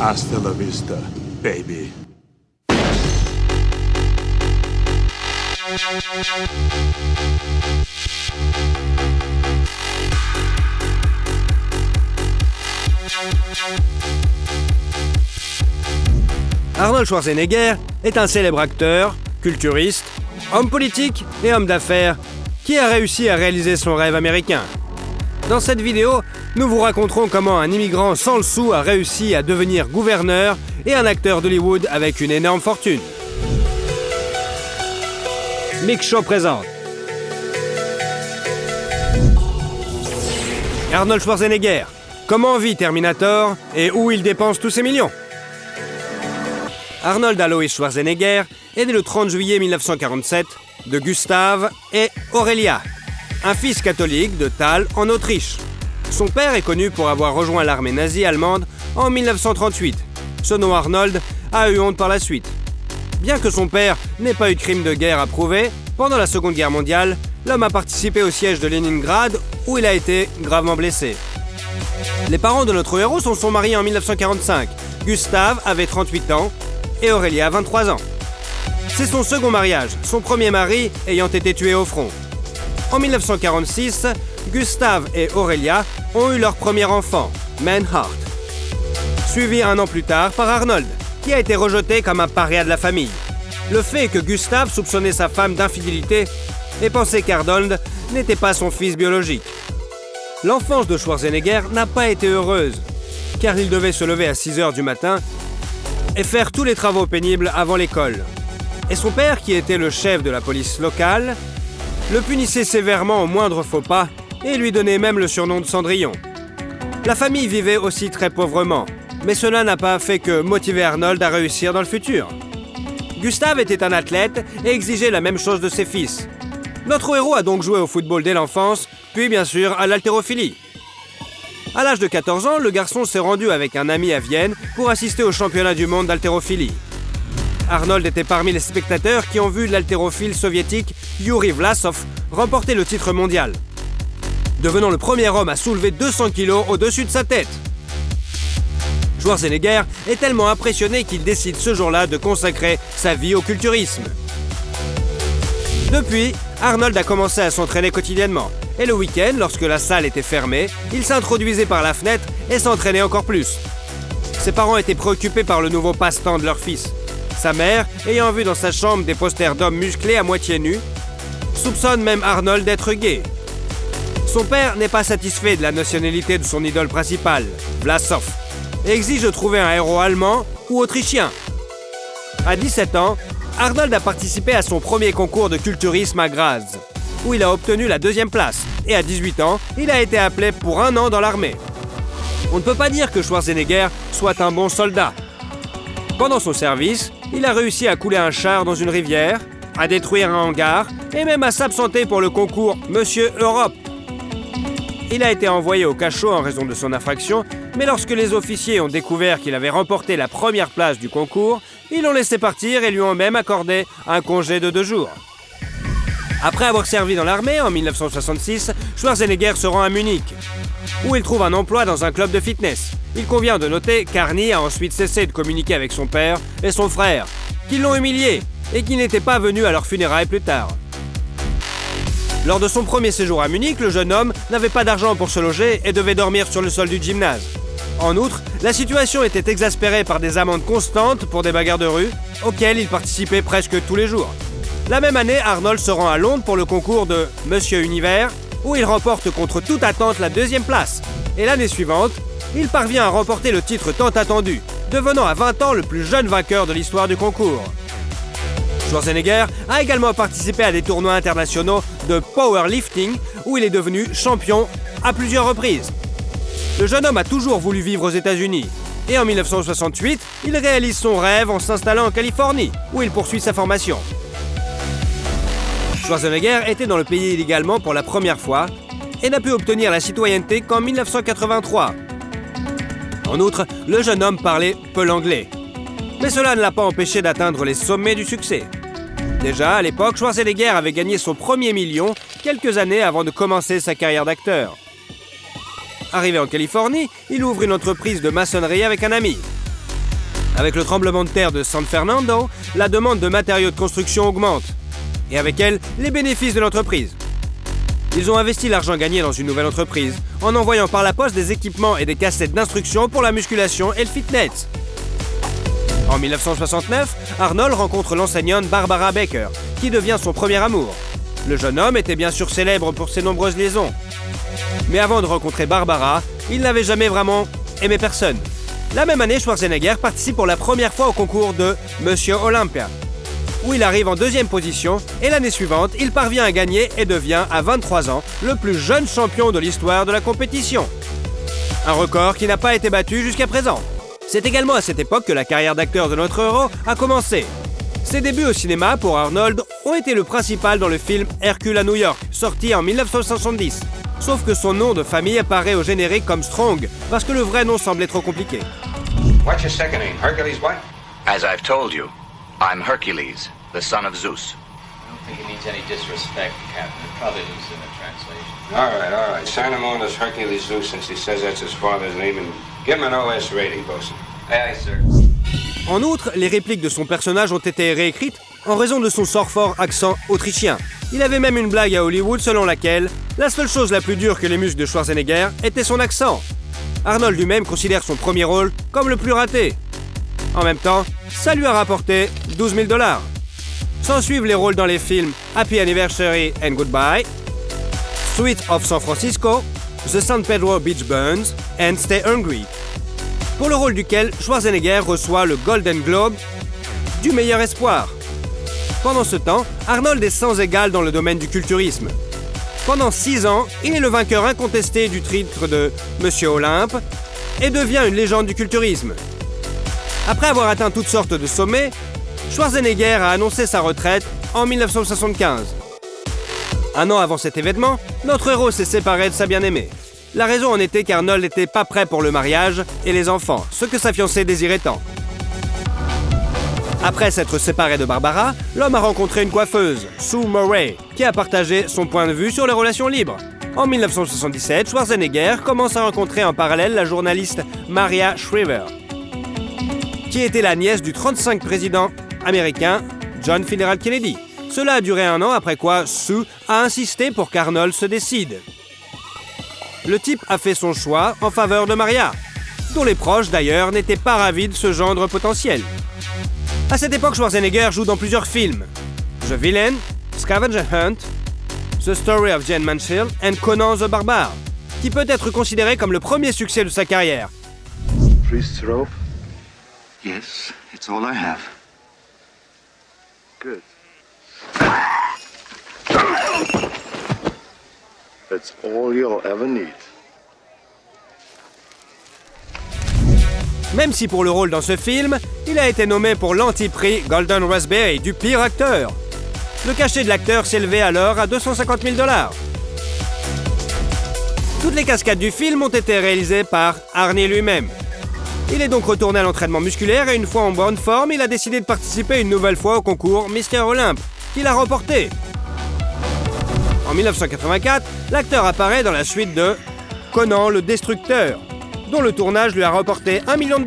Hasta la vista, baby. Arnold Schwarzenegger est un célèbre acteur, culturiste, homme politique et homme d'affaires qui a réussi à réaliser son rêve américain. Dans cette vidéo, nous vous raconterons comment un immigrant sans le sou a réussi à devenir gouverneur et un acteur d'Hollywood avec une énorme fortune. Mix Show présente Arnold Schwarzenegger. Comment vit Terminator et où il dépense tous ses millions? Arnold Alois Schwarzenegger est né le 30 juillet 1947 de Gustav et Aurelia, un fils catholique de Thal en Autriche. Son père est connu pour avoir rejoint l'armée nazie allemande en 1938. Ce nom Arnold a eu honte par la suite. Bien que son père n'ait pas eu de crime de guerre à prouver, pendant la Seconde Guerre mondiale, l'homme a participé au siège de Leningrad où il a été gravement blessé. Les parents de notre héros se sont mariés en 1945. Gustav avait 38 ans et Aurelia 23 ans. C'est son second mariage, son premier mari ayant été tué au front. En 1946, Gustav et Aurelia ont eu leur premier enfant, Manhart, suivi un an plus tard par Arnold, qui a été rejeté comme un paria de la famille. Le fait que Gustav soupçonnait sa femme d'infidélité et pensait qu'Arnold n'était pas son fils biologique. L'enfance de Schwarzenegger n'a pas été heureuse, car il devait se lever à 6h du matin et faire tous les travaux pénibles avant l'école. Et son père, qui était le chef de la police locale, le punissait sévèrement au moindre faux pas et lui donnait même le surnom de Cendrillon. La famille vivait aussi très pauvrement, mais cela n'a pas fait que motiver Arnold à réussir dans le futur. Gustav était un athlète et exigeait la même chose de ses fils. Notre héros a donc joué au football dès l'enfance, puis bien sûr à l'haltérophilie. À l'âge de 14 ans, le garçon s'est rendu avec un ami à Vienne pour assister au championnat du monde d'haltérophilie. Arnold était parmi les spectateurs qui ont vu l'haltérophile soviétique Yuri Vlasov remporter le titre mondial, devenant le premier homme à soulever 200 kg au-dessus de sa tête. Schwarzenegger est tellement impressionné qu'il décide ce jour-là de consacrer sa vie au culturisme. Depuis, Arnold a commencé à s'entraîner quotidiennement. Et le week-end, lorsque la salle était fermée, il s'introduisait par la fenêtre et s'entraînait encore plus. Ses parents étaient préoccupés par le nouveau passe-temps de leur fils. Sa mère, ayant vu dans sa chambre des posters d'hommes musclés à moitié nus, soupçonne même Arnold d'être gay. Son père n'est pas satisfait de la nationalité de son idole principale, Vlasov, et exige de trouver un héros allemand ou autrichien. À 17 ans, Arnold a participé à son premier concours de culturisme à Graz, où il a obtenu la 2e place. Et à 18 ans, il a été appelé pour 1 an dans l'armée. On ne peut pas dire que Schwarzenegger soit un bon soldat. Pendant son service, il a réussi à couler un char dans une rivière, à détruire un hangar et même à s'absenter pour le concours Monsieur Europe. Il a été envoyé au cachot en raison de son infraction, mais lorsque les officiers ont découvert qu'il avait remporté la première place du concours, ils l'ont laissé partir et lui ont même accordé un congé de 2 jours. Après avoir servi dans l'armée en 1966, Schwarzenegger se rend à Munich, où il trouve un emploi dans un club de fitness. Il convient de noter qu'Arnie a ensuite cessé de communiquer avec son père et son frère, qui l'ont humilié et qui n'étaient pas venus à leurs funérailles plus tard. Lors de son premier séjour à Munich, le jeune homme n'avait pas d'argent pour se loger et devait dormir sur le sol du gymnase. En outre, la situation était exaspérée par des amendes constantes pour des bagarres de rue, auxquelles il participait presque tous les jours. La même année, Arnold se rend à Londres pour le concours de Monsieur Univers, où il remporte contre toute attente la 2e place. Et l'année suivante, il parvient à remporter le titre tant attendu, devenant à 20 ans le plus jeune vainqueur de l'histoire du concours. Schwarzenegger a également participé à des tournois internationaux de powerlifting, où il est devenu champion à plusieurs reprises. Le jeune homme a toujours voulu vivre aux États-Unis. Et en 1968, il réalise son rêve en s'installant en Californie, où il poursuit sa formation. Schwarzenegger était dans le pays illégalement pour la première fois et n'a pu obtenir la citoyenneté qu'en 1983. En outre, le jeune homme parlait peu l'anglais. Mais cela ne l'a pas empêché d'atteindre les sommets du succès. Déjà, à l'époque, Schwarzenegger avait gagné son premier million quelques années avant de commencer sa carrière d'acteur. Arrivé en Californie, il ouvre une entreprise de maçonnerie avec un ami. Avec le tremblement de terre de San Fernando, la demande de matériaux de construction augmente. Et avec elle, les bénéfices de l'entreprise. Ils ont investi l'argent gagné dans une nouvelle entreprise, en envoyant par la poste des équipements et des cassettes d'instruction pour la musculation et le fitness. En 1969, Arnold rencontre l'enseignante Barbara Baker, qui devient son premier amour. Le jeune homme était bien sûr célèbre pour ses nombreuses liaisons. Mais avant de rencontrer Barbara, il n'avait jamais vraiment aimé personne. La même année, Schwarzenegger participe pour la première fois au concours de Monsieur Olympia, où il arrive en deuxième position, et l'année suivante, il parvient à gagner et devient, à 23 ans, le plus jeune champion de l'histoire de la compétition. Un record qui n'a pas été battu jusqu'à présent. C'est également à cette époque que la carrière d'acteur de notre héros a commencé. Ses débuts au cinéma pour Arnold ont été le principal dans le film Hercule à New York, sorti en 1970. Sauf que son nom de famille apparaît au générique comme Strong, parce que le vrai nom semblait trop compliqué. What's your second name? Hercules what? As I've told you, I'm Hercules, the son of Zeus. I don't think it needs any disrespect, Captain. It probably loses in the translation. All right. Sign him on as Hercules Zeus since he says that's his father's name and give him an OS rating, bosun. Aye, sir. En outre, les répliques de son personnage ont été réécrites en raison de son fort accent autrichien. Il avait même une blague à Hollywood selon laquelle la seule chose la plus dure que les muscles de Schwarzenegger était son accent. Arnold lui-même considère son premier rôle comme le plus raté. En même temps, ça lui a rapporté $12 000. S'en suivent les rôles dans les films Happy Anniversary and Goodbye, Suite of San Francisco, The San Pedro Beach Burns and Stay Hungry, pour le rôle duquel Schwarzenegger reçoit le Golden Globe du meilleur espoir. Pendant ce temps, Arnold est sans égal dans le domaine du culturisme. Pendant 6 ans, il est le vainqueur incontesté du titre de Monsieur Olympe et devient une légende du culturisme. Après avoir atteint toutes sortes de sommets, Schwarzenegger a annoncé sa retraite en 1975. Un an avant cet événement, notre héros s'est séparé de sa bien-aimée. La raison en était qu'Arnold n'était pas prêt pour le mariage et les enfants, ce que sa fiancée désirait tant. Après s'être séparé de Barbara, l'homme a rencontré une coiffeuse, Sue Murray, qui a partagé son point de vue sur les relations libres. En 1977, Schwarzenegger commence à rencontrer en parallèle la journaliste Maria Shriver, qui était la nièce du 35e président américain John Fitzgerald Kennedy. Cela a duré 1 an, après quoi Sue a insisté pour qu'Arnold se décide. Le type a fait son choix en faveur de Maria, dont les proches d'ailleurs n'étaient pas ravis de ce gendre potentiel. À cette époque, Schwarzenegger joue dans plusieurs films. The Villain, Scavenger Hunt, The Story of Jane Mansfield and Conan the Barbare, qui peut être considéré comme le premier succès de sa carrière. Priest's rope? Yes, it's all I have. Good. That's all you'll ever need. Même si pour le rôle dans ce film, il a été nommé pour l'anti-prix Golden Raspberry du pire acteur. Le cachet de l'acteur s'élevait alors à $250 000. Toutes les cascades du film ont été réalisées par Arnie lui-même. Il est donc retourné à l'entraînement musculaire et une fois en bonne forme, il a décidé de participer une nouvelle fois au concours Mister Olympe, qu'il a remporté. En 1984, l'acteur apparaît dans la suite de Conan le Destructeur, dont le tournage lui a rapporté $1 million.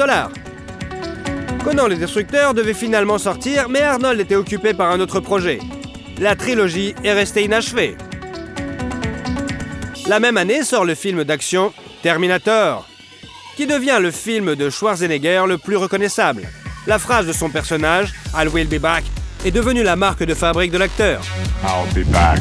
Conan le Destructeur devait finalement sortir, mais Arnold était occupé par un autre projet. La trilogie est restée inachevée. La même année sort le film d'action Terminator, qui devient le film de Schwarzenegger le plus reconnaissable. La phrase de son personnage, I'll will be back, est devenue la marque de fabrique de l'acteur. I'll be back.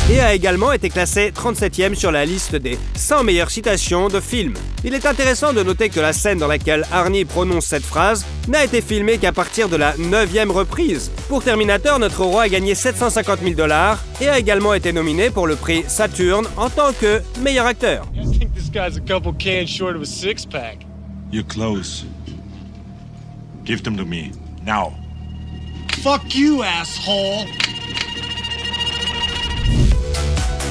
Et a également été classé 37e sur la liste des 100 meilleures citations de films. Il est intéressant de noter que la scène dans laquelle Arnie prononce cette phrase n'a été filmée qu'à partir de la 9e reprise. Pour Terminator, notre roi a gagné $750 000 et a également été nominé pour le prix Saturn en tant que meilleur acteur. I think this guy's a couple cans short of a six-pack. You're close. Give them to me. Now. Fuck you, asshole!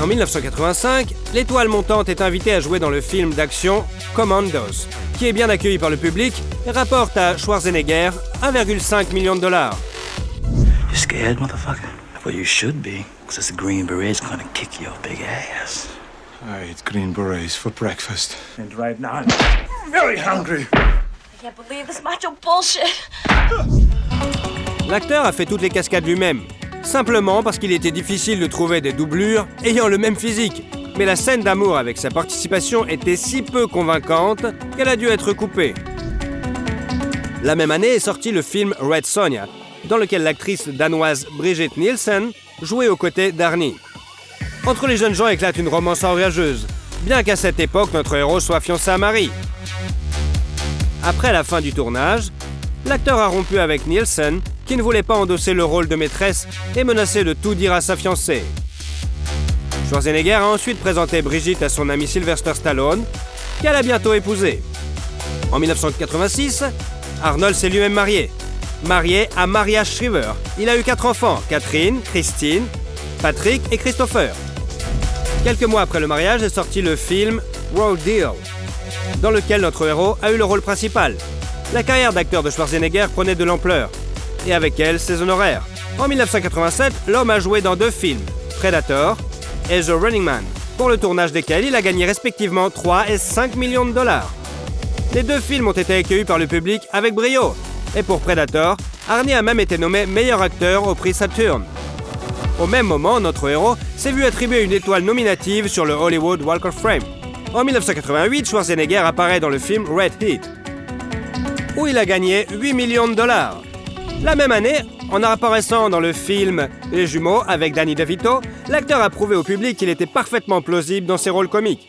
En 1985, l'étoile montante est invitée à jouer dans le film d'action Commandos, qui est bien accueilli par le public et rapporte à Schwarzenegger $1,5 million. You scared, motherfucker? Well, you should be, because this Green Beret's gonna kick your big ass. I ate green berets for breakfast. And right now, I'm very hungry. I can't believe this macho bullshit. L'acteur a fait toutes les cascades lui-même, simplement parce qu'il était difficile de trouver des doublures ayant le même physique. Mais la scène d'amour avec sa participation était si peu convaincante qu'elle a dû être coupée. La même année est sorti le film Red Sonja, dans lequel l'actrice danoise Brigitte Nielsen jouait aux côtés d'Arnie. Entre les jeunes gens éclate une romance orgueilleuse, bien qu'à cette époque notre héros soit fiancé à Marie. Après la fin du tournage, l'acteur a rompu avec Nielsen, qui ne voulait pas endosser le rôle de maîtresse et menaçait de tout dire à sa fiancée. Schwarzenegger a ensuite présenté Brigitte à son ami Sylvester Stallone, qu'elle a bientôt épousé. En 1986, Arnold s'est lui-même marié à Maria Shriver. Il a eu 4 enfants, Catherine, Christine, Patrick et Christopher. Quelques mois après le mariage est sorti le film Raw Deal, dans lequel notre héros a eu le rôle principal. La carrière d'acteur de Schwarzenegger prenait de l'ampleur, et avec elle ses honoraires. En 1987, l'homme a joué dans 2 films, Predator et The Running Man, pour le tournage desquels il a gagné respectivement 3 et 5 millions de dollars. Les 2 films ont été accueillis par le public avec brio, et pour Predator, Arnie a même été nommé meilleur acteur au prix Saturn. Au même moment, notre héros s'est vu attribuer une étoile nominative sur le Hollywood Walk of Fame. En 1988, Schwarzenegger apparaît dans le film Red Heat, où il a gagné 8 millions de dollars. La même année, en apparaissant dans le film Les Jumeaux avec Danny DeVito, l'acteur a prouvé au public qu'il était parfaitement plausible dans ses rôles comiques.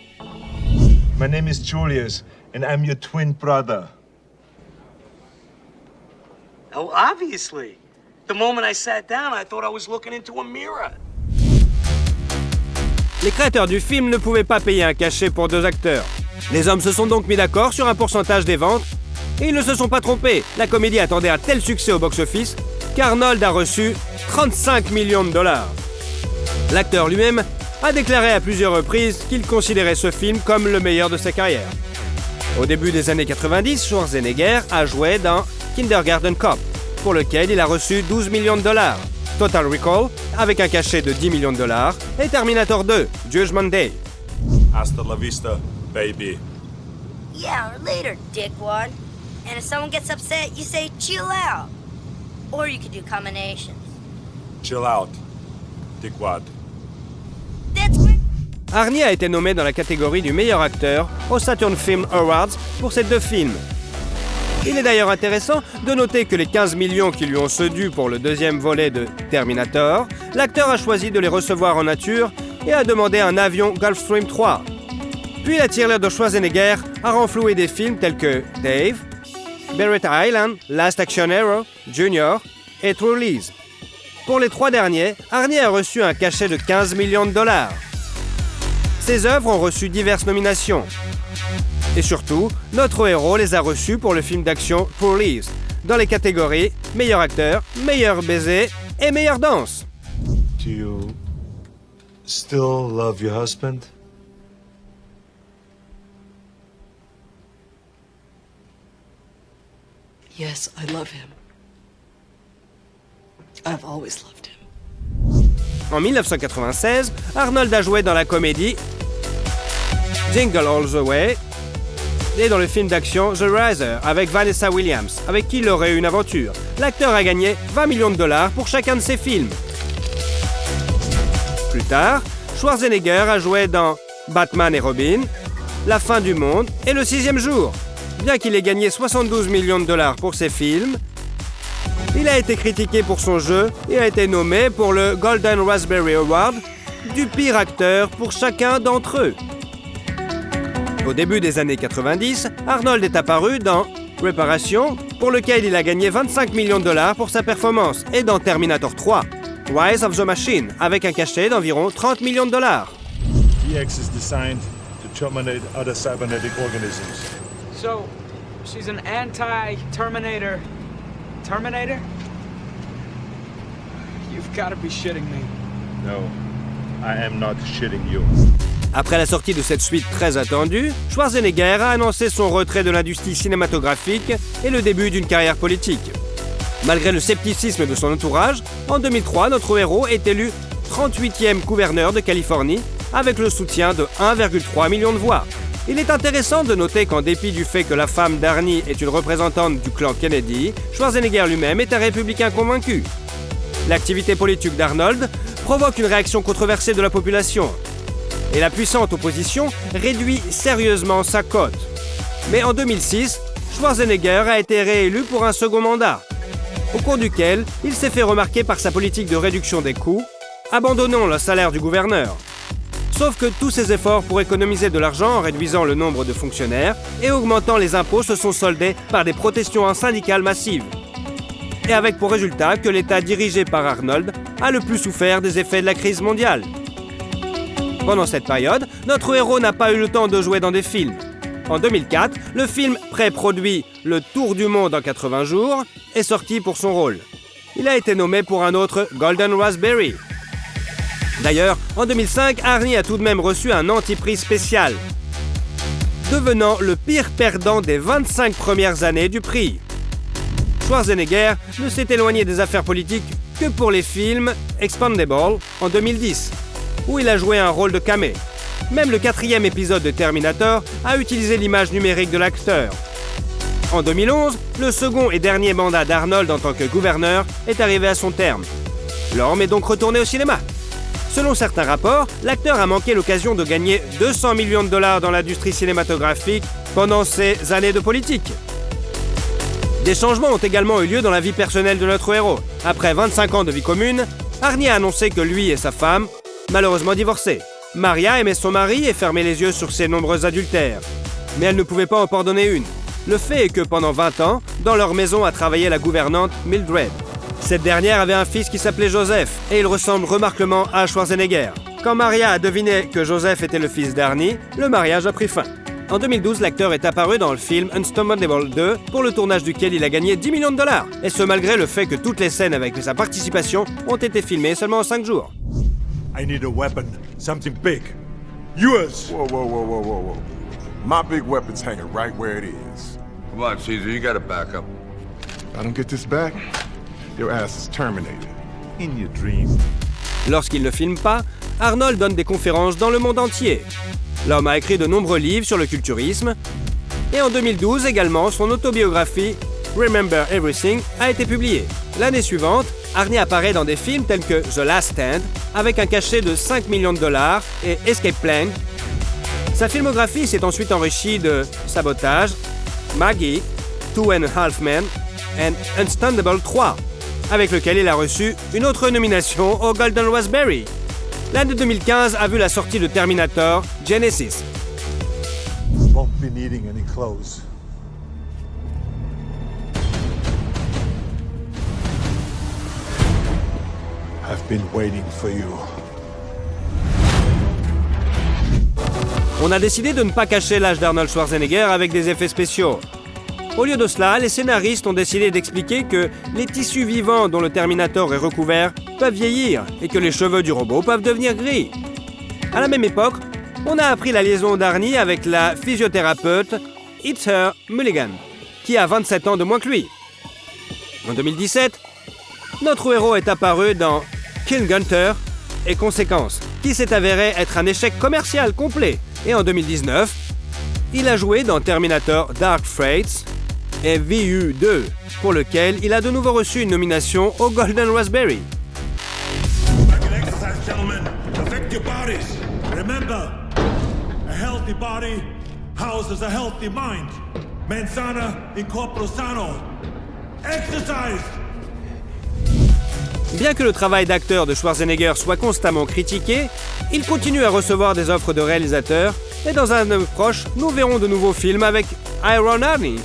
My name is Julius, and I'm your twin brother. Oh, obviously. The moment I sat down, I thought I was looking into a mirror. Les créateurs du film ne pouvaient pas payer un cachet pour 2 acteurs. Les hommes se sont donc mis d'accord sur un pourcentage des ventes, et ils ne se sont pas trompés. La comédie attendait un tel succès au box-office qu'Arnold a reçu 35 millions de dollars. L'acteur lui-même a déclaré à plusieurs reprises qu'il considérait ce film comme le meilleur de sa carrière. Au début des années 90, Schwarzenegger a joué dans Kindergarten Cop, pour lequel il a reçu 12 millions de dollars, Total Recall, avec un cachet de 10 millions de dollars, et Terminator 2, Judgment Day. Hasta la vista, baby. Yeah, or later, dickwad. And if someone gets upset, you say chill out. Or you could do combinations. Chill out, dickwad. That's great. Arnie a été nommé dans la catégorie du meilleur acteur au Saturn Film Awards pour ces 2 films. Il est d'ailleurs intéressant de noter que les 15 millions qui lui ont dû pour le 2e volet de Terminator, l'acteur a choisi de les recevoir en nature et a demandé un avion Gulfstream 3. Puis la tirelire de Schwarzenegger a renfloué des films tels que Dave, Barrett Island, Last Action Hero, Junior et True Lies. Pour les 3 derniers, Arnie a reçu un cachet de 15 millions de dollars. Ses œuvres ont reçu diverses nominations. Et surtout, notre héros les a reçus pour le film d'action True Lies, dans les catégories meilleur acteur, meilleur baiser et meilleure danse. Do you still love your husband? Yes, I love him. I've always loved him. En 1996, Arnold a joué dans la comédie Jingle All the Way et dans le film d'action The Riser avec Vanessa Williams, avec qui il aurait eu une aventure. L'acteur a gagné 20 millions de dollars pour chacun de ses films. Plus tard, Schwarzenegger a joué dans Batman et Robin, La fin du monde et Le 6e jour. Bien qu'il ait gagné 72 millions de dollars pour ses films, il a été critiqué pour son jeu et a été nommé pour le Golden Raspberry Award du pire acteur pour chacun d'entre eux. Au début des années 90, Arnold est apparu dans Réparation, pour lequel il a gagné 25 millions de dollars pour sa performance, et dans Terminator 3, Rise of the Machine, avec un cachet d'environ 30 millions de dollars. DX is designed to terminate other cybernetic organisms. So, she's an anti-Terminator. Terminator? You've got to be shitting me. No, I am not shitting you. Après la sortie de cette suite très attendue, Schwarzenegger a annoncé son retrait de l'industrie cinématographique et le début d'une carrière politique. Malgré le scepticisme de son entourage, en 2003, notre héros est élu 38e gouverneur de Californie avec le soutien de 1,3 million de voix. Il est intéressant de noter qu'en dépit du fait que la femme d'Arnie est une représentante du clan Kennedy, Schwarzenegger lui-même est un républicain convaincu. L'activité politique d'Arnold provoque une réaction controversée de la population. Et la puissante opposition réduit sérieusement sa cote. Mais en 2006, Schwarzenegger a été réélu pour un second mandat, au cours duquel il s'est fait remarquer par sa politique de réduction des coûts, abandonnant le salaire du gouverneur. Sauf que tous ces efforts pour économiser de l'argent en réduisant le nombre de fonctionnaires et augmentant les impôts se sont soldés par des protestations syndicales massives. Et avec pour résultat que l'État dirigé par Arnold a le plus souffert des effets de la crise mondiale. Pendant cette période, notre héros n'a pas eu le temps de jouer dans des films. En 2004, le film pré-produit Le Tour du Monde en 80 jours est sorti pour son rôle. Il a été nommé pour un autre Golden Raspberry. D'ailleurs, en 2005, Arnie a tout de même reçu un anti-prix spécial, devenant le pire perdant des 25 premières années du prix. Schwarzenegger ne s'est éloigné des affaires politiques que pour les films Expendable en 2010, où il a joué un rôle de camé. Même le 4e épisode de Terminator a utilisé l'image numérique de l'acteur. En 2011, le second et dernier mandat d'Arnold en tant que gouverneur est arrivé à son terme. L'homme est donc retourné au cinéma. Selon certains rapports, l'acteur a manqué l'occasion de gagner 200 millions de dollars dans l'industrie cinématographique pendant ses années de politique. Des changements ont également eu lieu dans la vie personnelle de notre héros. Après 25 ans de vie commune, Arnie a annoncé que lui et sa femme, malheureusement divorcés. Maria aimait son mari et fermait les yeux sur ses nombreux adultères. Mais elle ne pouvait pas en pardonner une. Le fait est que pendant 20 ans, dans leur maison a travaillé la gouvernante Mildred. Cette dernière avait un fils qui s'appelait Joseph, et il ressemble remarquablement à Schwarzenegger. Quand Maria a deviné que Joseph était le fils d'Arnie, le mariage a pris fin. En 2012, l'acteur est apparu dans le film Unstoppable 2, pour le tournage duquel il a gagné 10 millions de dollars. Et ce malgré le fait que toutes les scènes avec sa participation ont été filmées seulement en 5 jours. I need a weapon. Something big. Yours! Whoa, whoa, whoa, whoa, whoa, whoa. My big weapon's hanging right where it is. Come on, Caesar, you gotta back up. If I don't get this back, your ass is terminated. In your dream. Lorsqu'il ne filme pas, Arnold donne des conférences dans le monde entier. L'homme a écrit de nombreux livres sur le culturisme. Et en 2012 également, son autobiographie Remember Everything a été publiée. L'année suivante, Arnie apparaît dans des films tels que The Last Stand, avec un cachet de 5 millions de dollars, et Escape Plan. Sa filmographie s'est ensuite enrichie de Sabotage, Maggie, 2.5 Men et Unstoppable 3, avec lequel il a reçu une autre nomination au Golden Raspberry. L'année 2015 a vu la sortie de Terminator Genesis. Won't be needing any clothes. I've been waiting for you. On a décidé de ne pas cacher l'âge d'Arnold Schwarzenegger avec des effets spéciaux. Au lieu de cela, les scénaristes ont décidé d'expliquer que les tissus vivants dont le Terminator est recouvert peuvent vieillir et que les cheveux du robot peuvent devenir gris. À la même époque, on a appris la liaison d'Arnie avec la physiothérapeute Heather Mulligan, qui a 27 ans de moins que lui. En 2017, notre héros est apparu dans Kill Gunter et Conséquences, qui s'est avéré être un échec commercial complet. Et en 2019, il a joué dans Terminator Dark Fate et VU 2, pour lequel il a de nouveau reçu une nomination au Golden Raspberry. Exercise, gentlemen. Affect your bodies. Remember, a healthy body houses a healthy mind. Mens sana in corpore sano. Exercise! Bien que le travail d'acteur de Schwarzenegger soit constamment critiqué, il continue à recevoir des offres de réalisateurs et dans un avenir proche, nous verrons de nouveaux films avec Iron Arnie.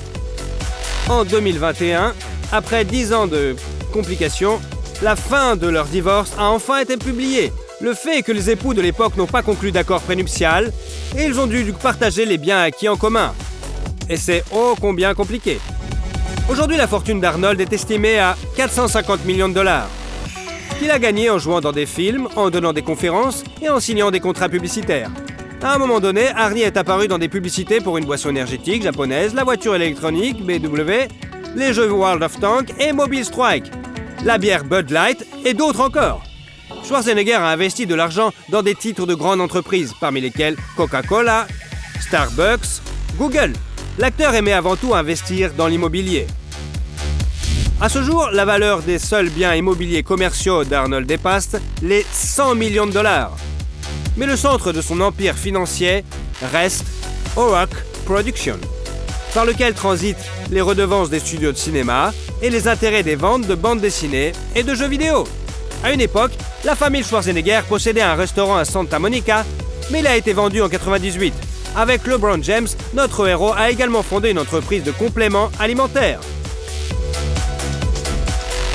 En 2021, après 10 ans de complications, la fin de leur divorce a enfin été publiée. Le fait est que les époux de l'époque n'ont pas conclu d'accord prénuptial et ils ont dû partager les biens acquis en commun. Et c'est ô combien compliqué. Aujourd'hui, la fortune d'Arnold est estimée à 450 millions de dollars, qu'il a gagné en jouant dans des films, en donnant des conférences et en signant des contrats publicitaires. À un moment donné, Arnie est apparu dans des publicités pour une boisson énergétique japonaise, la voiture électronique BMW, les jeux World of Tanks et Mobile Strike, la bière Bud Light et d'autres encore. Schwarzenegger a investi de l'argent dans des titres de grandes entreprises, parmi lesquels Coca-Cola, Starbucks, Google. L'acteur aimait avant tout investir dans l'immobilier. À ce jour, la valeur des seuls biens immobiliers commerciaux d'Arnold dépasse les 100 millions de dollars. Mais le centre de son empire financier reste Orac Production, par lequel transitent les redevances des studios de cinéma et les intérêts des ventes de bandes dessinées et de jeux vidéo. À une époque, la famille Schwarzenegger possédait un restaurant à Santa Monica, mais il a été vendu en 1998. Avec LeBron James, notre héros a également fondé une entreprise de compléments alimentaires.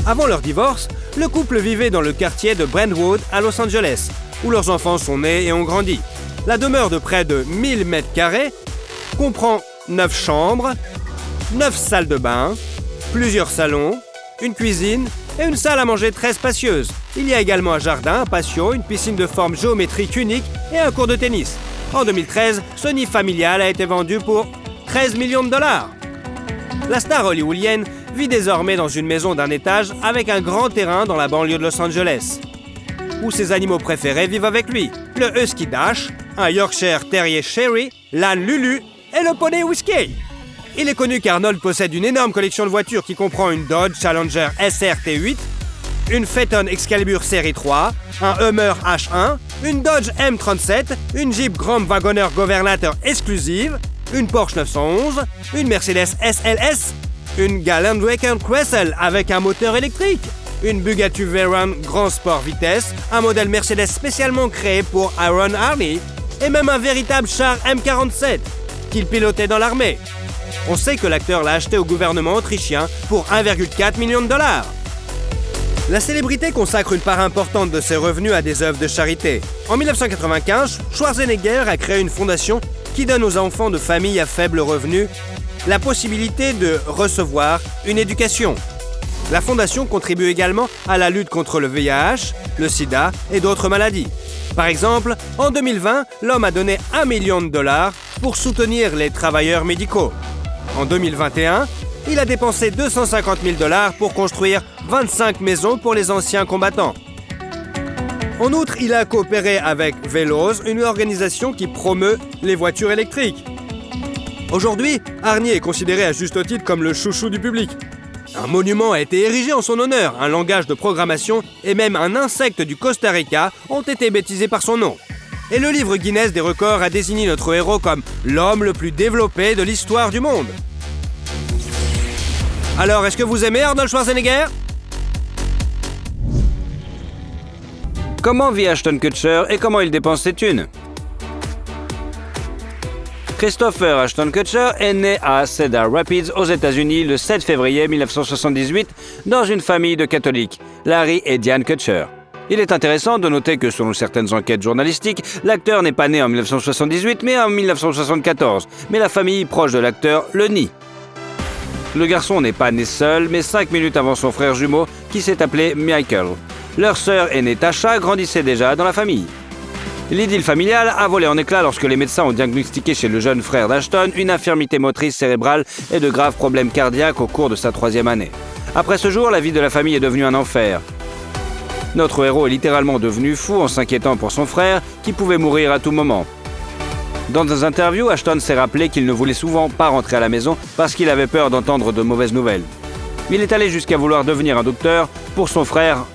Avant leur divorce, le couple vivait dans le quartier de Brentwood à Los Angeles, où leurs enfants sont nés et ont grandi. La demeure de près de 1000 mètres carrés comprend 9 chambres, 9 salles de bain, plusieurs salons, une cuisine et une salle à manger très spacieuse. Il y a également un jardin, un patio, une piscine de forme géométrique unique et un court de tennis. En 2013, ce nid familial a été vendu pour 13 millions de dollars. La star hollywoodienne vit désormais dans une maison d'un étage avec un grand terrain dans la banlieue de Los Angeles, où ses animaux préférés vivent avec lui. Le Husky Dash, un Yorkshire Terrier Sherry, l'âne Lulu et le poney Whiskey. Il est connu qu'Arnold possède une énorme collection de voitures qui comprend une Dodge Challenger SRT8, une Phaeton Excalibur Série 3, un Hummer H1, une Dodge M37, une Jeep Grand Wagoner Governator exclusive, une Porsche 911, une Mercedes SLS, une Land Rover Cressel avec un moteur électrique, une Bugatti Veyron Grand Sport Vitesse, un modèle Mercedes spécialement créé pour Aaron Harney, et même un véritable char M47 qu'il pilotait dans l'armée. On sait que l'acteur l'a acheté au gouvernement autrichien pour 1,4 million de dollars. La célébrité consacre une part importante de ses revenus à des œuvres de charité. En 1995, Schwarzenegger a créé une fondation qui donne aux enfants de familles à faible revenu la possibilité de recevoir une éducation. La fondation contribue également à la lutte contre le VIH, le sida et d'autres maladies. Par exemple, en 2020, l'homme a donné 1 million de dollars pour soutenir les travailleurs médicaux. En 2021, il a dépensé 250 000 dollars pour construire 25 maisons pour les anciens combattants. En outre, il a coopéré avec Veloz, une organisation qui promeut les voitures électriques. Aujourd'hui, Arnie est considéré à juste titre comme le chouchou du public. Un monument a été érigé en son honneur, un langage de programmation et même un insecte du Costa Rica ont été baptisés par son nom. Et le livre Guinness des records a désigné notre héros comme l'homme le plus développé de l'histoire du monde. Alors, est-ce que vous aimez Arnold Schwarzenegger ? Comment vit Ashton Kutcher et comment il dépense ses thunes ? Christopher Ashton Kutcher est né à Cedar Rapids, aux États-Unis, le 7 février 1978, dans une famille de catholiques, Larry et Diane Kutcher. Il est intéressant de noter que, selon certaines enquêtes journalistiques, l'acteur n'est pas né en 1978, mais en 1974. Mais la famille proche de l'acteur le nie. Le garçon n'est pas né seul, mais 5 minutes avant son frère jumeau, qui s'est appelé Michael. Leur sœur aînée Tasha grandissait déjà dans la famille. L'idylle familiale a volé en éclats lorsque les médecins ont diagnostiqué chez le jeune frère d'Ashton une infirmité motrice cérébrale et de graves problèmes cardiaques au cours de sa 3e année. Après ce jour, la vie de la famille est devenue un enfer. Notre héros est littéralement devenu fou en s'inquiétant pour son frère, qui pouvait mourir à tout moment. Dans des interviews, Ashton s'est rappelé qu'il ne voulait souvent pas rentrer à la maison parce qu'il avait peur d'entendre de mauvaises nouvelles. Il est allé jusqu'à vouloir devenir un docteur pour son frère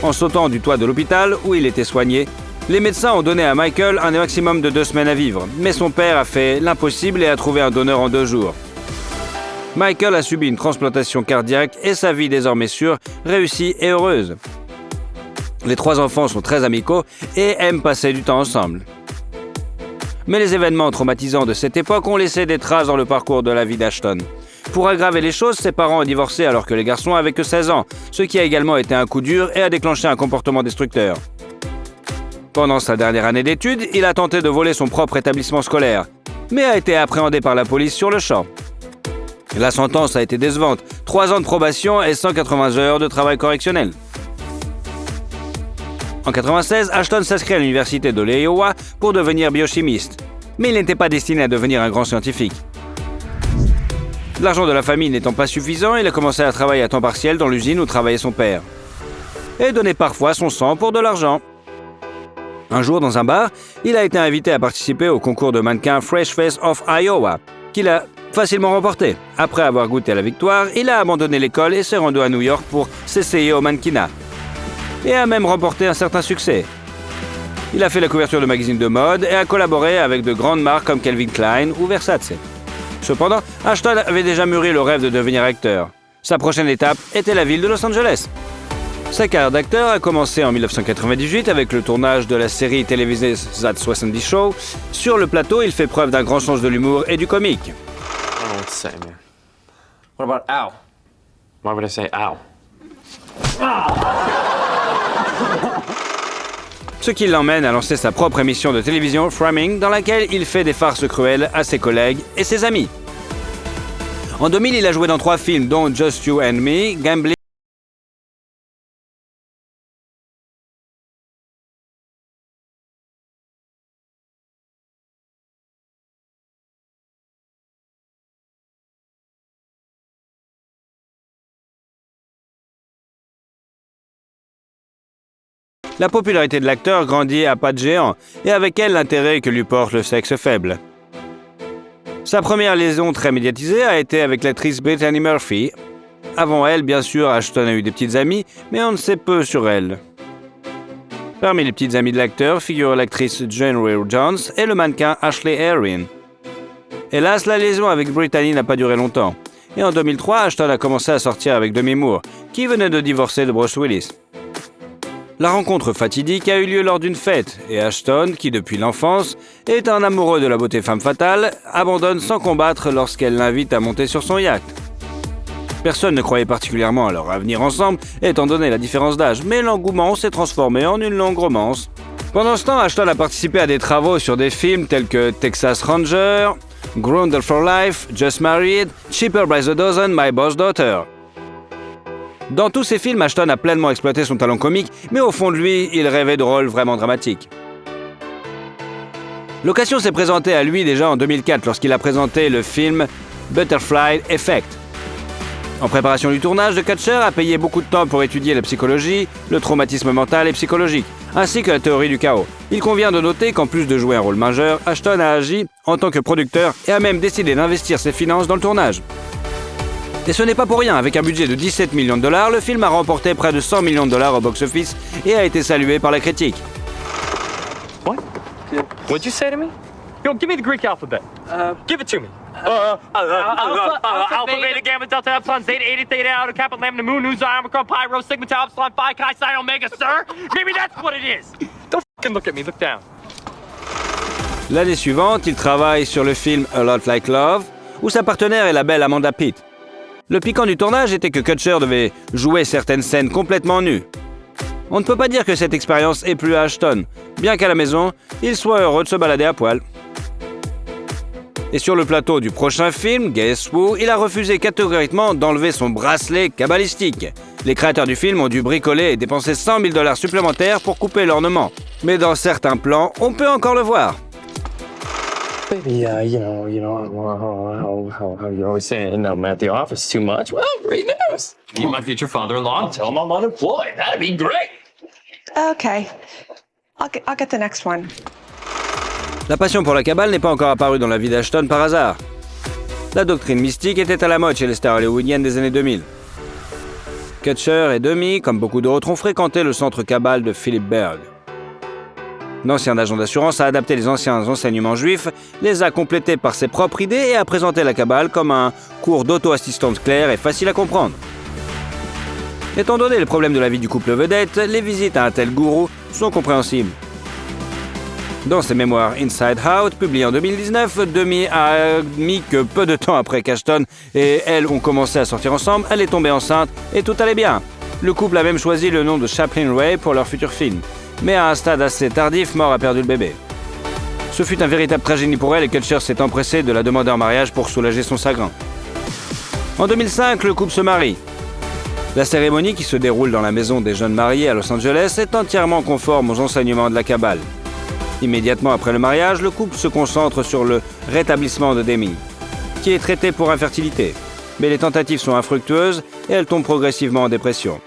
en sautant du toit de l'hôpital où il était soigné. Les médecins ont donné à Michael un maximum de 2 semaines à vivre, mais son père a fait l'impossible et a trouvé un donneur en 2 jours. Michael a subi une transplantation cardiaque et sa vie désormais sûre, réussie et heureuse. Les 3 enfants sont très amicaux et aiment passer du temps ensemble. Mais les événements traumatisants de cette époque ont laissé des traces dans le parcours de la vie d'Ashton. Pour aggraver les choses, ses parents ont divorcé alors que les garçons avaient que 16 ans, ce qui a également été un coup dur et a déclenché un comportement destructeur. Pendant sa dernière année d'études, il a tenté de voler son propre établissement scolaire, mais a été appréhendé par la police sur le champ. La sentence a été décevante, 3 ans de probation et 180 heures de travail correctionnel. En 1996, Ashton s'inscrit à l'université de l'Iowa pour devenir biochimiste, mais il n'était pas destiné à devenir un grand scientifique. L'argent de la famille n'étant pas suffisant, il a commencé à travailler à temps partiel dans l'usine où travaillait son père, et donnait parfois son sang pour de l'argent. Un jour, dans un bar, il a été invité à participer au concours de mannequin Fresh Face of Iowa, qu'il a facilement remporté. Après avoir goûté à la victoire, il a abandonné l'école et s'est rendu à New York pour s'essayer au mannequinat. Et a même remporté un certain succès. Il a fait la couverture de magazines de mode et a collaboré avec de grandes marques comme Calvin Klein ou Versace. Cependant, Ashton avait déjà mûri le rêve de devenir acteur. Sa prochaine étape était la ville de Los Angeles. Sa carrière d'acteur a commencé en 1998 avec le tournage de la série télévisée That 70 Show. Sur le plateau, il fait preuve d'un grand sens de l'humour et du comique. I don't know what to say, man. What about ow? Why would I say ow? Ce qui l'emmène à lancer sa propre émission de télévision, Framing, dans laquelle il fait des farces cruelles à ses collègues et ses amis. En 2000, il a joué dans 3 films, dont Just You and Me, Gambling. La popularité de l'acteur grandit à pas de géant, et avec elle l'intérêt que lui porte le sexe faible. Sa première liaison très médiatisée a été avec l'actrice Brittany Murphy. Avant elle, bien sûr, Ashton a eu des petites amies, mais on ne sait peu sur elle. Parmi les petites amies de l'acteur figurent l'actrice Jane Ray Jones et le mannequin Ashley Erin. Hélas, la liaison avec Brittany n'a pas duré longtemps. Et en 2003, Ashton a commencé à sortir avec Demi Moore, qui venait de divorcer de Bruce Willis. La rencontre fatidique a eu lieu lors d'une fête, et Ashton, qui depuis l'enfance est un amoureux de la beauté femme fatale, abandonne sans combattre lorsqu'elle l'invite à monter sur son yacht. Personne ne croyait particulièrement à leur avenir ensemble, étant donné la différence d'âge, mais l'engouement s'est transformé en une longue romance. Pendant ce temps, Ashton a participé à des travaux sur des films tels que Texas Ranger, Grounded for Life, Just Married, Cheaper by the Dozen, My Boss Daughter. Dans tous ces films, Ashton a pleinement exploité son talent comique, mais au fond de lui, il rêvait de rôles vraiment dramatiques. L'occasion s'est présentée à lui déjà en 2004 lorsqu'il a présenté le film Butterfly Effect. En préparation du tournage, The Catcher a payé beaucoup de temps pour étudier la psychologie, le traumatisme mental et psychologique, ainsi que la théorie du chaos. Il convient de noter qu'en plus de jouer un rôle majeur, Ashton a agi en tant que producteur et a même décidé d'investir ses finances dans le tournage. Et ce n'est pas pour rien, avec un budget de 17 millions de dollars, le film a remporté près de 100 millions de dollars au box-office et a été salué par la critique. What? What'd you say to me? Yo, give me the Greek alphabet. Give it to me. Alpha, beta, gamma, delta, epsilon, zeta, eta, theta, iota, kappa, lambda, mu, nu, xi, omicron, pi, rho, sigma, tau, epsilon, phi, chi, psi, omega, sir? Maybe that's what it is. Don't fucking look at me, look down. L'année suivante, il travaille sur le film A Lot Like Love, où sa partenaire est la belle Amanda Pitt. Le piquant du tournage était que Kutcher devait jouer certaines scènes complètement nues. On ne peut pas dire que cette expérience ait plu à Ashton, bien qu'à la maison, il soit heureux de se balader à poil. Et sur le plateau du prochain film, Guess Who, il a refusé catégoriquement d'enlever son bracelet kabbalistique. Les créateurs du film ont dû bricoler et dépenser 100 000 $ supplémentaires pour couper l'ornement. Mais dans certains plans, on peut encore le voir. Baby, you know, how you're always saying I'm at the office too much. Well, great news. Meet my future father-in-law and tell him I'm unemployed. That'd be great. Okay. I'll get the next one. La passion pour la Kabbale n'est pas encore apparue dans la vie d'Ashton par hasard. La doctrine mystique était à la mode chez les stars hollywoodiennes des années 2000. Kutcher et Demi, comme beaucoup d'autres, ont fréquenté le centre Kabbale de Philip Berg. L'ancien agent d'assurance a adapté les anciens enseignements juifs, les a complétés par ses propres idées et a présenté la Kabbale comme un cours d'auto-assistance clair et facile à comprendre. Étant donné le problème de la vie du couple vedette, les visites à un tel gourou sont compréhensibles. Dans ses mémoires Inside Out, publiés en 2019, Demi a admis que peu de temps après qu'Ashton et elle ont commencé à sortir ensemble, elle est tombée enceinte et tout allait bien. Le couple a même choisi le nom de Chaplin Ray pour leur futur film. Mais à un stade assez tardif, Moore a perdu le bébé. Ce fut un véritable tragédie pour elle et Kutcher s'est empressé de la demander en mariage pour soulager son chagrin. En 2005, le couple se marie. La cérémonie, qui se déroule dans la maison des jeunes mariés à Los Angeles, est entièrement conforme aux enseignements de la Kabbale. Immédiatement après le mariage, le couple se concentre sur le rétablissement de Demi, qui est traitée pour infertilité. Mais les tentatives sont infructueuses et elle tombe progressivement en dépression.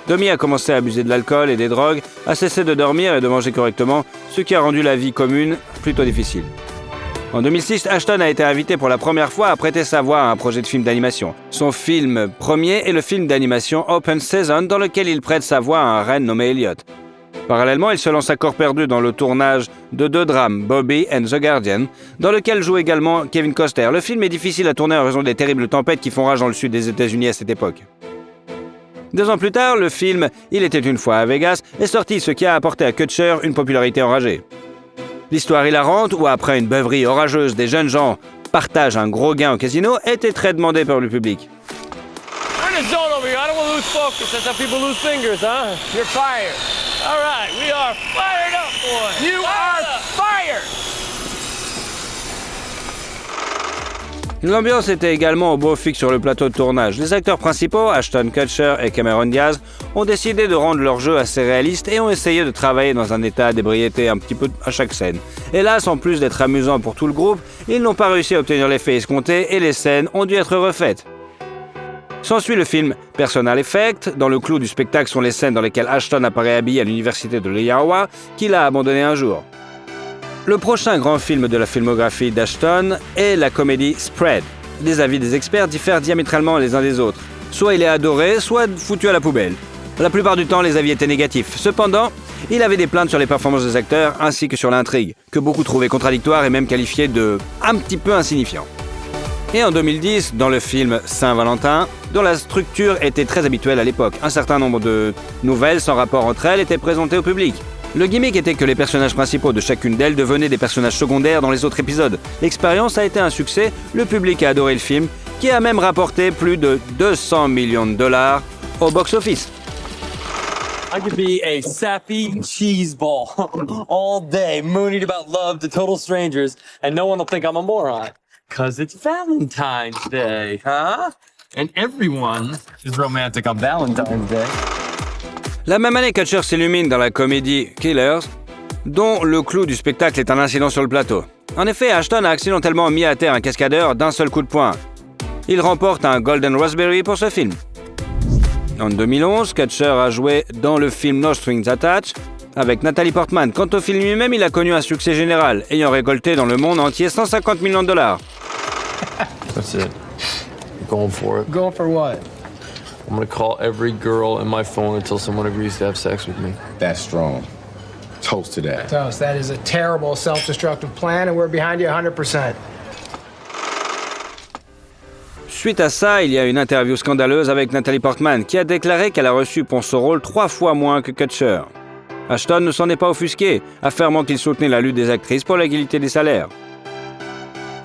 Demi a commencé à abuser de l'alcool et des drogues, a cessé de dormir et de manger correctement, ce qui a rendu la vie commune plutôt difficile. En 2006, Ashton a été invité pour la première fois à prêter sa voix à un projet de film d'animation. Son film premier est le film d'animation Open Season, dans lequel il prête sa voix à un renne nommé Elliot. Parallèlement, il se lance à corps perdu dans le tournage de 2 drames, Bobby and The Guardian, dans lequel joue également Kevin Costner. Le film est difficile à tourner en raison des terribles tempêtes qui font rage dans le sud des États-Unis à cette époque. 2 ans plus tard, le film Il était une fois à Vegas est sorti, ce qui a apporté à Kutcher une popularité enragée. L'histoire hilarante, où après une beuverie orageuse, des jeunes gens partagent un gros gain au casino, était très demandée par le public. We're in a zone over here. I don't want to lose focus. That's how people lose fingers, huh? You're fired. All right, we are fired up, boys. You are fired. L'ambiance était également au beau fixe sur le plateau de tournage. Les acteurs principaux, Ashton Kutcher et Cameron Diaz, ont décidé de rendre leur jeu assez réaliste et ont essayé de travailler dans un état d'ébriété un petit peu à chaque scène. Hélas, en plus d'être amusant pour tout le groupe, ils n'ont pas réussi à obtenir l'effet escompté et les scènes ont dû être refaites. S'ensuit le film Personal Effect, dont le clou du spectacle sont les scènes dans lesquelles Ashton apparaît habillé à l'université de l'Iowa, qu'il a abandonné un jour. Le prochain grand film de la filmographie d'Ashton est la comédie Spread. Les avis des experts diffèrent diamétralement les uns des autres. Soit il est adoré, soit foutu à la poubelle. La plupart du temps, les avis étaient négatifs. Cependant, il avait des plaintes sur les performances des acteurs ainsi que sur l'intrigue, que beaucoup trouvaient contradictoires et même qualifiées de un petit peu insignifiant. Et en 2010, dans le film Saint-Valentin, dont la structure était très habituelle à l'époque, un certain nombre de nouvelles sans rapport entre elles étaient présentées au public. Le gimmick était que les personnages principaux de chacune d'elles devenaient des personnages secondaires dans les autres épisodes. L'expérience a été un succès, le public a adoré le film, qui a même rapporté plus de 200 millions de dollars au box-office. I could be a sappy cheese ball all day, mooning about love to total strangers, and no one will think I'm a moron. 'Cause it's Valentine's Day, huh? And everyone is romantic on Valentine's Day. La même année, Kutcher s'illumine dans la comédie Killers, dont le clou du spectacle est un incident sur le plateau. En effet, Ashton a accidentellement mis à terre un cascadeur d'un seul coup de poing. Il remporte un Golden Raspberry pour ce film. En 2011, Kutcher a joué dans le film No Strings Attached avec Natalie Portman. Quant au film lui-même, il a connu un succès général, ayant récolté dans le monde entier 150 millions de dollars. That's it. Going for it. Going for what? I'm gonna call every girl in my phone until someone agrees to have sex with me. That's strong. Toast to that. Toast. That is a terrible self-destructive plan, and we're behind you 100%. Suite à ça, il y a une interview scandaleuse avec Natalie Portman qui a déclaré qu'elle a reçu pour ce rôle 3 fois moins que Kutcher. Ashton ne s'en est pas offusqué, affirmant qu'il soutenait la lutte des actrices pour l'égalité des salaires.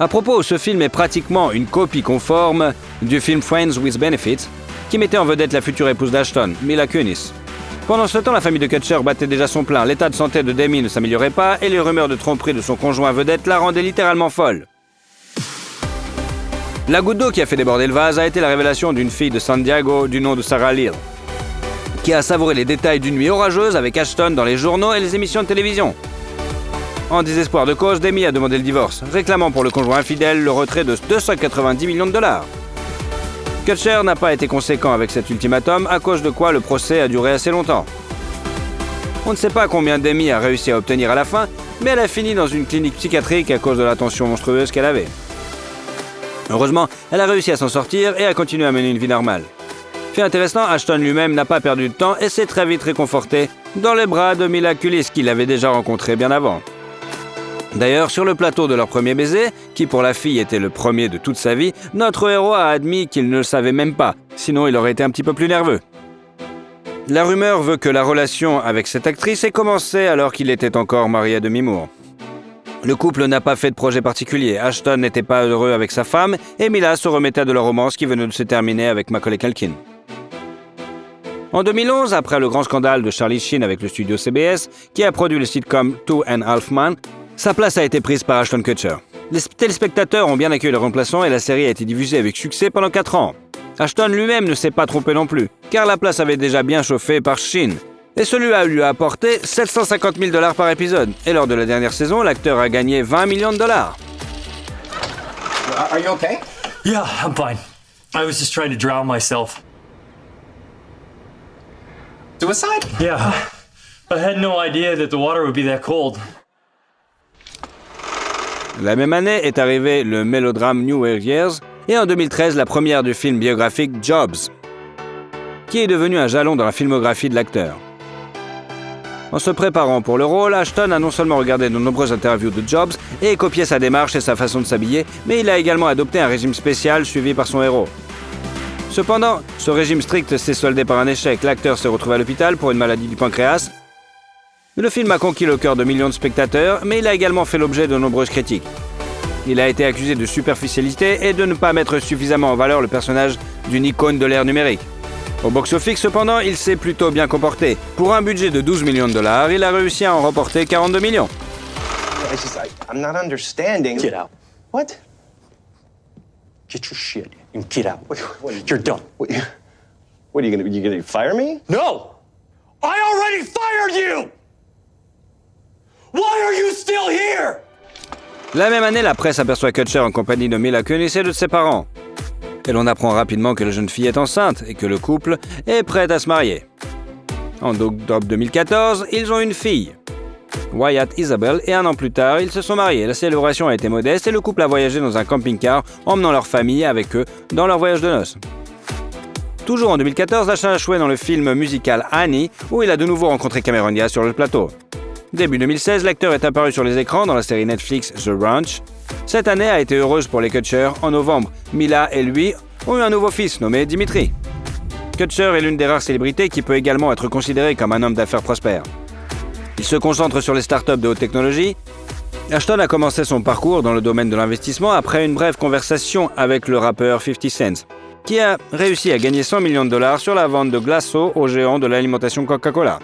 À propos, ce film est pratiquement une copie conforme du film Friends with Benefits, qui mettait en vedette la future épouse d'Ashton, Mila Kunis. Pendant ce temps, la famille de Kutcher battait déjà son plein, l'état de santé de Demi ne s'améliorait pas et les rumeurs de tromperie de son conjoint vedette la rendaient littéralement folle. La goutte d'eau qui a fait déborder le vase a été la révélation d'une fille de San Diego du nom de Sarah Leal, qui a savouré les détails d'une nuit orageuse avec Ashton dans les journaux et les émissions de télévision. En désespoir de cause, Demi a demandé le divorce, réclamant pour le conjoint infidèle le retrait de 290 millions de dollars. Kutcher n'a pas été conséquent avec cet ultimatum, à cause de quoi le procès a duré assez longtemps. On ne sait pas combien Demi a réussi à obtenir à la fin, mais elle a fini dans une clinique psychiatrique à cause de la tension monstrueuse qu'elle avait. Heureusement, elle a réussi à s'en sortir et a continué à mener une vie normale. Fait intéressant, Ashton lui-même n'a pas perdu de temps et s'est très vite réconforté dans les bras de Mila Kunis qu'il avait déjà rencontré bien avant. D'ailleurs, sur le plateau de leur premier baiser, qui pour la fille était le premier de toute sa vie, notre héros a admis qu'il ne le savait même pas, sinon il aurait été un petit peu plus nerveux. La rumeur veut que la relation avec cette actrice ait commencé alors qu'il était encore marié à Demi Moore. Le couple n'a pas fait de projet particulier, Ashton n'était pas heureux avec sa femme, et Mila se remettait de leur romance qui venait de se terminer avec Macaulay Culkin. En 2011, après le grand scandale de Charlie Sheen avec le studio CBS, qui a produit le sitcom Two and a Half Men, sa place a été prise par Ashton Kutcher. Les téléspectateurs ont bien accueilli le remplaçant et la série a été diffusée avec succès pendant 4 ans. Ashton lui-même ne s'est pas trompé non plus, car la place avait déjà bien chauffé par Sheen. Et celui-là lui a apporté 750 000 dollars par épisode. Et lors de la dernière saison, l'acteur a gagné 20 millions de dollars. Are you okay? Yeah, I'm fine. I was just trying to drown myself. Suicide? Yeah. I had no idea that the water would be that cold. La même année est arrivé le mélodrame New Year's et en 2013 la première du film biographique Jobs, qui est devenu un jalon dans la filmographie de l'acteur. En se préparant pour le rôle, Ashton a non seulement regardé de nombreuses interviews de Jobs et copié sa démarche et sa façon de s'habiller, mais il a également adopté un régime spécial suivi par son héros. Cependant, ce régime strict s'est soldé par un échec. L'acteur s'est retrouvé à l'hôpital pour une maladie du pancréas. Le film a conquis le cœur de millions de spectateurs, mais il a également fait l'objet de nombreuses critiques. Il a été accusé de superficialité et de ne pas mettre suffisamment en valeur le personnage d'une icône de l'ère numérique. Au box-office, cependant, il s'est plutôt bien comporté. Pour un budget de 12 millions de dollars, il a réussi à en remporter 42 millions. I'm not understanding. Get out. What? Get your shit and get out. You're done. What are you gonna fire me? No! I already fired you! Why are you still here? La même année, la presse aperçoit Kutcher en compagnie de Mila Kunis et de ses parents. Et l'on apprend rapidement que la jeune fille est enceinte et que le couple est prêt à se marier. En octobre 2014, ils ont une fille, Wyatt Isabel, et un an plus tard, ils se sont mariés. La célébration a été modeste et le couple a voyagé dans un camping-car, emmenant leur famille avec eux dans leur voyage de noces. Toujours en 2014, Ashton a joué dans le film musical Annie, où il a de nouveau rencontré Cameron Diaz sur le plateau. Début 2016, l'acteur est apparu sur les écrans dans la série Netflix The Ranch. Cette année a été heureuse pour les Kutcher. En novembre, Mila et lui ont eu un nouveau fils nommé Dimitri. Kutcher est l'une des rares célébrités qui peut également être considérée comme un homme d'affaires prospère. Il se concentre sur les startups de haute technologie. Ashton a commencé son parcours dans le domaine de l'investissement après une brève conversation avec le rappeur 50 Cent, qui a réussi à gagner 100 millions de dollars sur la vente de glaçons aux géants de l'alimentation Coca-Cola.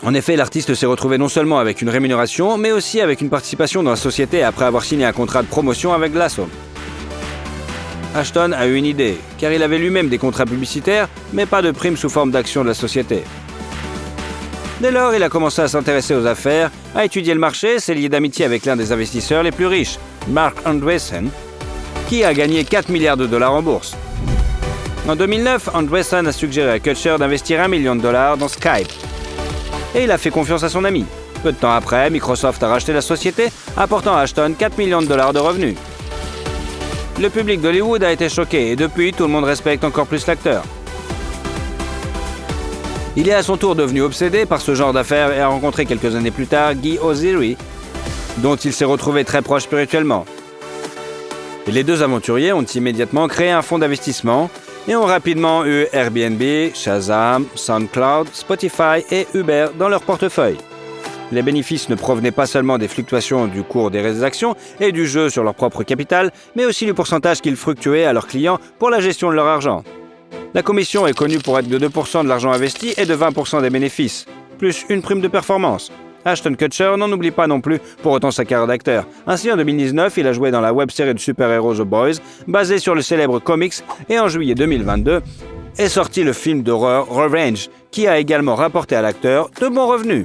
En effet, l'artiste s'est retrouvé non seulement avec une rémunération, mais aussi avec une participation dans la société après avoir signé un contrat de promotion avec Glasso. Ashton a eu une idée, car il avait lui-même des contrats publicitaires, mais pas de primes sous forme d'actions de la société. Dès lors, il a commencé à s'intéresser aux affaires, à étudier le marché, s'est lié d'amitié avec l'un des investisseurs les plus riches, Mark Andreessen, qui a gagné 4 milliards de dollars en bourse. En 2009, Andreessen a suggéré à Kutcher d'investir $1 million dans Skype. Et il a fait confiance à son ami. Peu de temps après, Microsoft a racheté la société, apportant à Ashton 4 millions de dollars de revenus. Le public d'Hollywood a été choqué et depuis, tout le monde respecte encore plus l'acteur. Il est à son tour devenu obsédé par ce genre d'affaires et a rencontré quelques années plus tard Guy Ozieri, dont il s'est retrouvé très proche spirituellement. Et les deux aventuriers ont immédiatement créé un fonds d'investissement et ont rapidement eu Airbnb, Shazam, SoundCloud, Spotify et Uber dans leur portefeuille. Les bénéfices ne provenaient pas seulement des fluctuations du cours des actions et du jeu sur leur propre capital, mais aussi du pourcentage qu'ils fructuaient à leurs clients pour la gestion de leur argent. La commission est connue pour être de 2% de l'argent investi et de 20% des bénéfices, plus une prime de performance. Ashton Kutcher n'en oublie pas non plus pour autant sa carrière d'acteur. Ainsi, en 2019, il a joué dans la web-série de super-héros The Boys, basée sur le célèbre comics, et en juillet 2022 est sorti le film d'horreur Revenge, qui a également rapporté à l'acteur de bons revenus.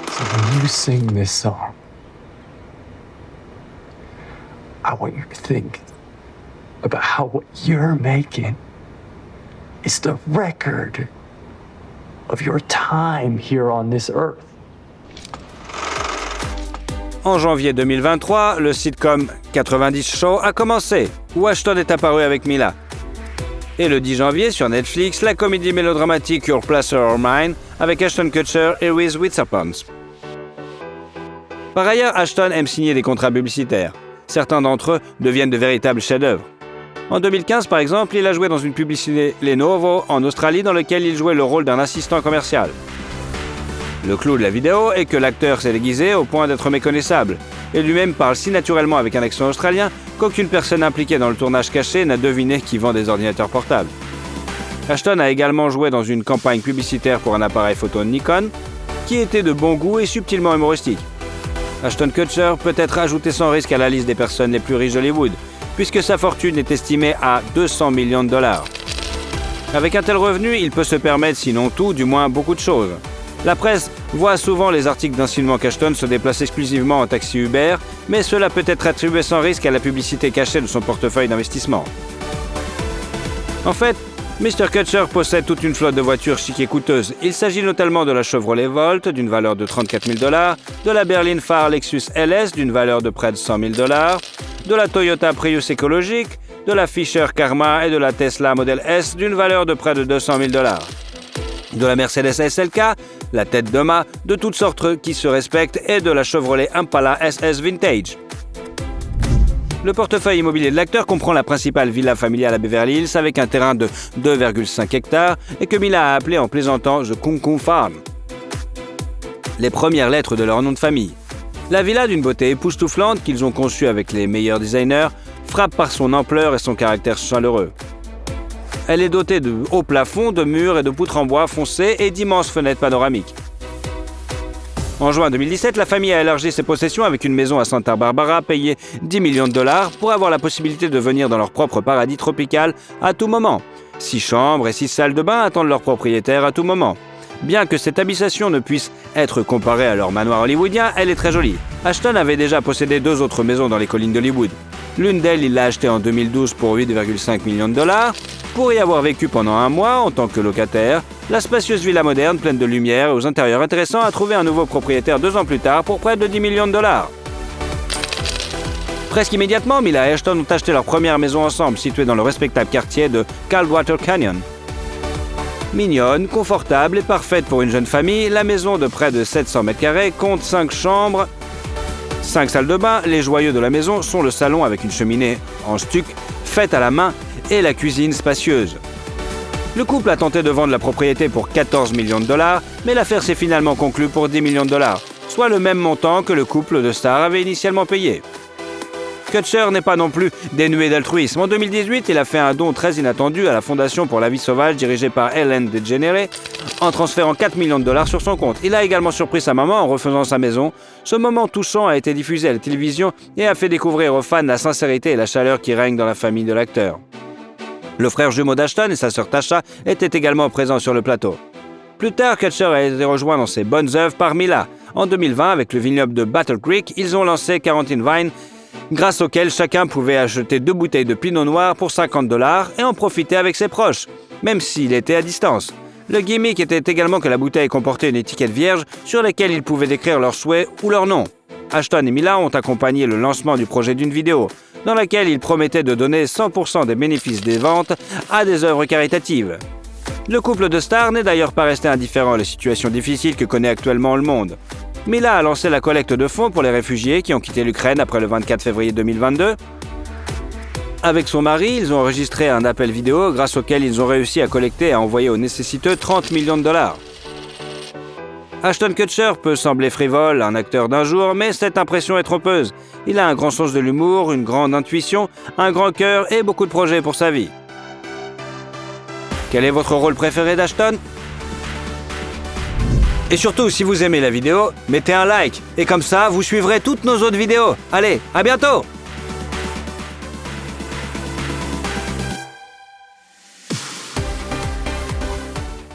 So when you sing this song, I want you to think about how what you're making is the record of your time here on this earth. En janvier 2023, le sitcom 90 Show a commencé, où Ashton est apparu avec Mila. Et le 10 janvier, sur Netflix, la comédie mélodramatique Your Place or Mine, avec Ashton Kutcher et Reese Witherspoon. Par ailleurs, Ashton aime signer des contrats publicitaires. Certains d'entre eux deviennent de véritables chefs-d'œuvre. En 2015, par exemple, il a joué dans une publicité Lenovo en Australie dans laquelle il jouait le rôle d'un assistant commercial. Le clou de la vidéo est que l'acteur s'est déguisé au point d'être méconnaissable, et lui-même parle si naturellement avec un accent australien qu'aucune personne impliquée dans le tournage caché n'a deviné qu'il vend des ordinateurs portables. Ashton a également joué dans une campagne publicitaire pour un appareil photo Nikon, qui était de bon goût et subtilement humoristique. Ashton Kutcher peut être ajouté sans risque à la liste des personnes les plus riches d'Hollywood, puisque sa fortune est estimée à 200 millions de dollars. Avec un tel revenu, il peut se permettre, sinon tout, du moins beaucoup de choses. La presse voit souvent les articles d'insinuant qu'Ashton se déplace exclusivement en taxi Uber, mais cela peut être attribué sans risque à la publicité cachée de son portefeuille d'investissement. En fait, Mr. Kutcher possède toute une flotte de voitures chic et coûteuses. Il s'agit notamment de la Chevrolet Volt d'une valeur de 34 000 $, de la Berlin Far Lexus LS d'une valeur de près de 100 000 $, de la Toyota Prius écologique, de la Fisher Karma et de la Tesla Model S d'une valeur de près de 200 000 $, de la Mercedes SLK, la tête de mât, de toutes sortes qui se respectent et de la Chevrolet Impala SS Vintage. Le portefeuille immobilier de l'acteur comprend la principale villa familiale à Beverly Hills avec un terrain de 2,5 hectares et que Mila a appelé en plaisantant The Kung Kung Farm. Les premières lettres de leur nom de famille. La villa d'une beauté époustouflante qu'ils ont conçue avec les meilleurs designers frappe par son ampleur et son caractère chaleureux. Elle est dotée de hauts plafonds, de murs et de poutres en bois foncé et d'immenses fenêtres panoramiques. En juin 2017, la famille a élargi ses possessions avec une maison à Santa Barbara payée 10 millions de dollars pour avoir la possibilité de venir dans leur propre paradis tropical à tout moment. 6 chambres et 6 salles de bain attendent leur propriétaire à tout moment. Bien que cette habitation ne puisse être comparée à leur manoir hollywoodien, elle est très jolie. Ashton avait déjà possédé 2 autres maisons dans les collines d'Hollywood. L'une d'elles, il l'a achetée en 2012 pour 8,5 millions de dollars. Pour y avoir vécu pendant un mois en tant que locataire, la spacieuse villa moderne pleine de lumière et aux intérieurs intéressants a trouvé un nouveau propriétaire 2 ans plus tard pour près de 10 millions de dollars. Presque immédiatement, Mila et Ashton ont acheté leur première maison ensemble, située dans le respectable quartier de Caldwater Canyon. Mignonne, confortable et parfaite pour une jeune famille, la maison de près de 700 m² compte 5 chambres, 5 salles de bain. Les joyaux de la maison sont le salon avec une cheminée en stuc faite à la main et la cuisine spacieuse. Le couple a tenté de vendre la propriété pour 14 millions de dollars, mais l'affaire s'est finalement conclue pour 10 millions de dollars, soit le même montant que le couple de stars avait initialement payé. Kutcher n'est pas non plus dénué d'altruisme. En 2018, il a fait un don très inattendu à la Fondation pour la vie sauvage dirigée par Ellen DeGeneres en transférant 4 millions de dollars sur son compte. Il a également surpris sa maman en refaisant sa maison. Ce moment touchant a été diffusé à la télévision et a fait découvrir aux fans la sincérité et la chaleur qui règnent dans la famille de l'acteur. Le frère jumeau d'Ashton et sa sœur Tasha étaient également présents sur le plateau. Plus tard, Kutcher a été rejoint dans ses bonnes œuvres par Mila. En 2020, avec le vignoble de Battle Creek, ils ont lancé Quarantine Vine, grâce auquel chacun pouvait acheter 2 bouteilles de pinot noir pour 50 $ et en profiter avec ses proches, même s'il était à distance. Le gimmick était également que la bouteille comportait une étiquette vierge sur laquelle ils pouvaient décrire leurs souhaits ou leur nom. Ashton et Mila ont accompagné le lancement du projet d'une vidéo, dans laquelle ils promettaient de donner 100% des bénéfices des ventes à des œuvres caritatives. Le couple de stars n'est d'ailleurs pas resté indifférent à la situation difficile que connaît actuellement le monde. Mila a lancé la collecte de fonds pour les réfugiés qui ont quitté l'Ukraine après le 24 février 2022. Avec son mari, ils ont enregistré un appel vidéo grâce auquel ils ont réussi à collecter et à envoyer aux nécessiteux 30 millions de dollars. Ashton Kutcher peut sembler frivole, un acteur d'un jour, mais cette impression est trompeuse. Il a un grand sens de l'humour, une grande intuition, un grand cœur et beaucoup de projets pour sa vie. Quel est votre rôle préféré d'Ashton ? Et surtout, si vous aimez la vidéo, mettez un like. Et comme ça, vous suivrez toutes nos autres vidéos. Allez, à bientôt !